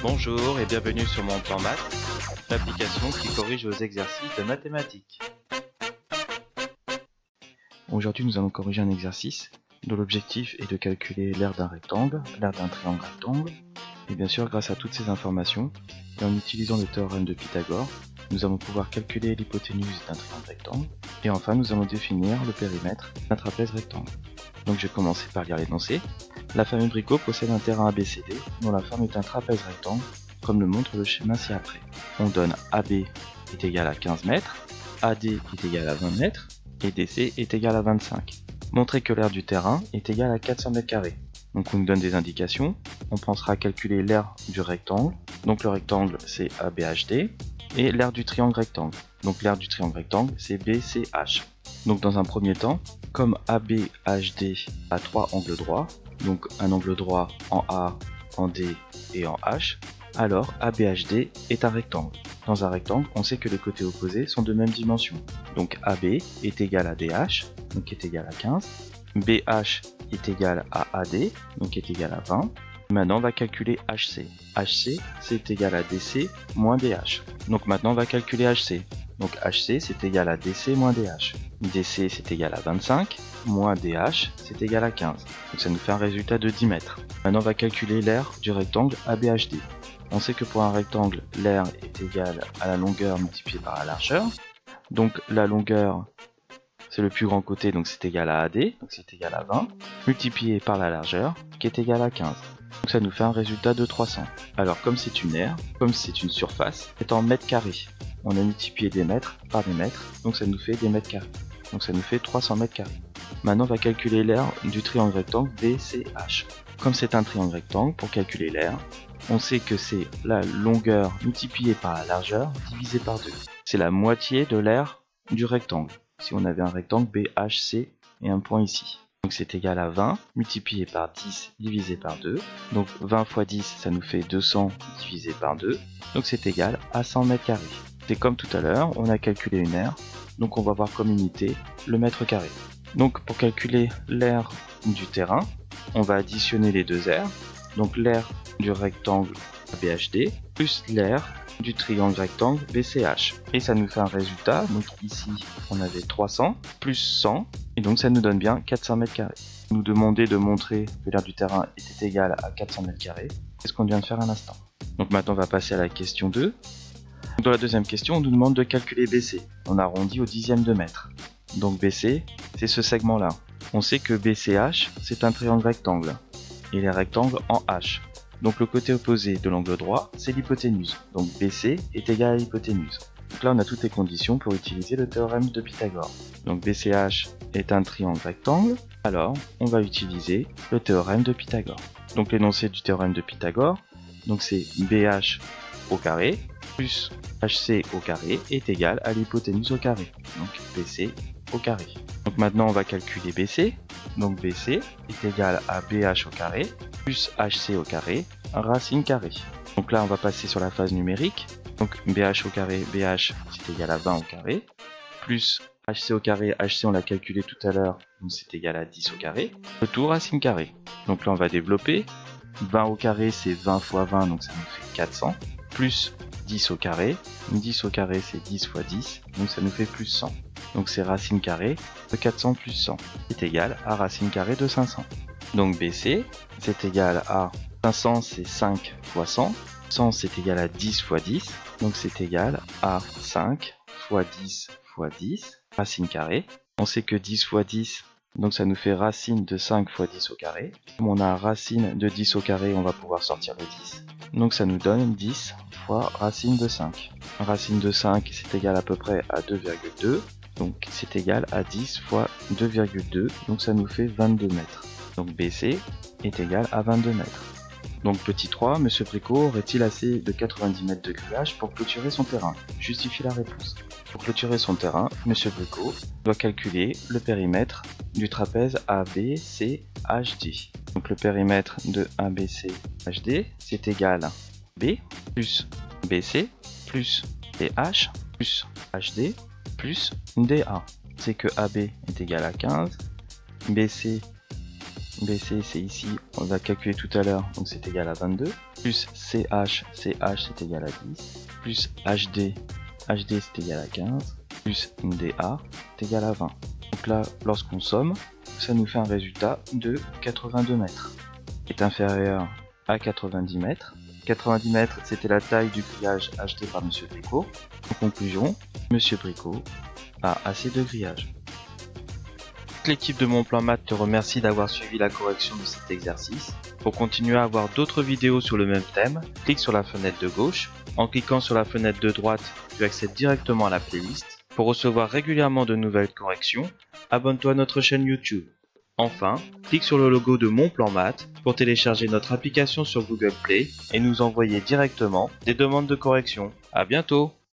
Bonjour et bienvenue sur mon plan maths, l'application qui corrige vos exercices de mathématiques. Aujourd'hui, nous allons corriger un exercice dont l'objectif est de calculer l'aire d'un rectangle, l'aire d'un triangle rectangle, et bien sûr, grâce à toutes ces informations, et en utilisant le théorème de Pythagore, nous allons pouvoir calculer l'hypoténuse d'un triangle rectangle, et enfin, nous allons définir le périmètre d'un trapèze rectangle. Donc, je vais commencer par lire l'énoncé. La famille Bricot possède un terrain ABCD dont la forme est un trapèze rectangle, comme le montre le schéma ci-après. On donne AB est égal à 15 mètres, AD est égal à 20 mètres, et DC est égal à 25. Montrez que l'aire du terrain est égale à 400 mètres carrés. Donc on nous donne des indications, on pensera à calculer l'aire du rectangle, donc le rectangle c'est ABHD, et l'aire du triangle rectangle, donc l'aire du triangle rectangle c'est BCH. Donc dans un premier temps, comme ABHD a trois angles droits, donc un angle droit en A, en D et en H, alors ABHD est un rectangle. Dans un rectangle, on sait que les côtés opposés sont de même dimension. Donc AB est égal à DH, donc est égal à 15. BH est égal à AD, donc est égal à 20. Maintenant, on va calculer HC. HC, c'est égal à DC moins DH. Donc maintenant, on va calculer HC. Donc HC, c'est égal à DC moins DH. DC, c'est égal à 25, moins DH, c'est égal à 15. Donc ça nous fait un résultat de 10 mètres. Maintenant, on va calculer l'aire du rectangle ABHD. On sait que pour un rectangle, l'aire est égale à la longueur multipliée par la largeur. Donc la longueur, c'est le plus grand côté, donc c'est égal à AD, donc c'est égal à 20, multiplié par la largeur, qui est égale à 15. Donc ça nous fait un résultat de 300. Alors comme c'est une aire, comme c'est une surface, c'est en mètres carrés. On a multiplié des mètres par des mètres, donc ça nous fait des mètres carrés. Donc ça nous fait 300 mètres carrés. Maintenant on va calculer l'aire du triangle rectangle BCH. Comme c'est un triangle rectangle, pour calculer l'aire, on sait que c'est la longueur multipliée par la largeur divisée par 2. C'est la moitié de l'aire du rectangle. Si on avait un rectangle BHC et un point ici. Donc c'est égal à 20 multiplié par 10 divisé par 2. Donc 20 fois 10, ça nous fait 200 divisé par 2. Donc c'est égal à 100 mètres carrés. C'est comme tout à l'heure, on a calculé une aire. Donc on va voir comme unité le mètre carré. Donc pour calculer l'aire du terrain, on va additionner les deux aires. Donc l'aire du rectangle ABHD plus l'aire du triangle rectangle BCH. Et ça nous fait un résultat. Donc ici, on avait 300 plus 100. Et donc ça nous donne bien 400 mètres carrés. Nous demander de montrer que l'aire du terrain était égale à 400 mètres carrés. C'est ce qu'on vient de faire à l'instant. Donc maintenant, on va passer à la question 2. Dans la deuxième question, on nous demande de calculer BC. On arrondit au dixième de mètre. Donc BC, c'est ce segment-là. On sait que BCH, c'est un triangle rectangle. Et les rectangles en H. Donc le côté opposé de l'angle droit, c'est l'hypoténuse. Donc BC est égal à l'hypoténuse. Donc là, on a toutes les conditions pour utiliser le théorème de Pythagore. Donc BCH est un triangle rectangle, alors on va utiliser le théorème de Pythagore. Donc l'énoncé du théorème de Pythagore, donc c'est BH au carré plus HC au carré est égal à l'hypoténuse au carré. Donc BC au carré. Donc maintenant, on va calculer BC. Donc BC est égal à BH au carré plus HC au carré racine carrée. Donc là, on va passer sur la phase numérique. Donc BH au carré, BH c'est égal à 20 au carré, plus HC au carré, HC on l'a calculé tout à l'heure, donc c'est égal à 10 au carré, le tout racine carrée. Donc là on va développer, 20 au carré c'est 20 fois 20, donc ça nous fait 400, plus 10 au carré, 10 au carré c'est 10 fois 10, donc ça nous fait plus 100. Donc c'est racine carrée de 400 plus 100, est égal à racine carrée de 500. Donc BC c'est égal à 500 c'est 5 fois 100, 100 c'est égal à 10 fois 10, donc c'est égal à 5 fois 10 fois 10, racine carrée. On sait que 10 fois 10, donc ça nous fait racine de 5 fois 10 au carré. Comme on a racine de 10 au carré, on va pouvoir sortir le 10. Donc ça nous donne 10 fois racine de 5. Racine de 5, c'est égal à peu près à 2,2, donc c'est égal à 10 fois 2,2, donc ça nous fait 22 mètres. Donc BC est égal à 22 mètres. Donc petit 3, M. Bricot aurait-il assez de 90 mètres de grillage pour clôturer son terrain? Justifie la réponse. Pour clôturer son terrain, M. Bricot doit calculer le périmètre du trapèze ABCHD. Donc le périmètre de ABCHD, c'est égal à B plus BC plus DH plus HD plus DA. C'est que AB est égal à 15, BC BC c'est ici, on l'a calculé tout à l'heure, donc c'est égal à 22, plus CH, CH c'est égal à 10, plus HD, HD c'est égal à 15, plus DA c'est égal à 20. Donc là, lorsqu'on somme, ça nous fait un résultat de 82 mètres, qui est inférieur à 90 mètres. 90 mètres, c'était la taille du grillage acheté par Monsieur Bricot. En conclusion, Monsieur Bricot a assez de grillage. L'équipe de Mon Plan Maths te remercie d'avoir suivi la correction de cet exercice. Pour continuer à avoir d'autres vidéos sur le même thème, clique sur la fenêtre de gauche. En cliquant sur la fenêtre de droite, tu accèdes directement à la playlist. Pour recevoir régulièrement de nouvelles corrections, abonne-toi à notre chaîne YouTube. Enfin, clique sur le logo de Mon Plan Maths pour télécharger notre application sur Google Play et nous envoyer directement des demandes de correction. À bientôt!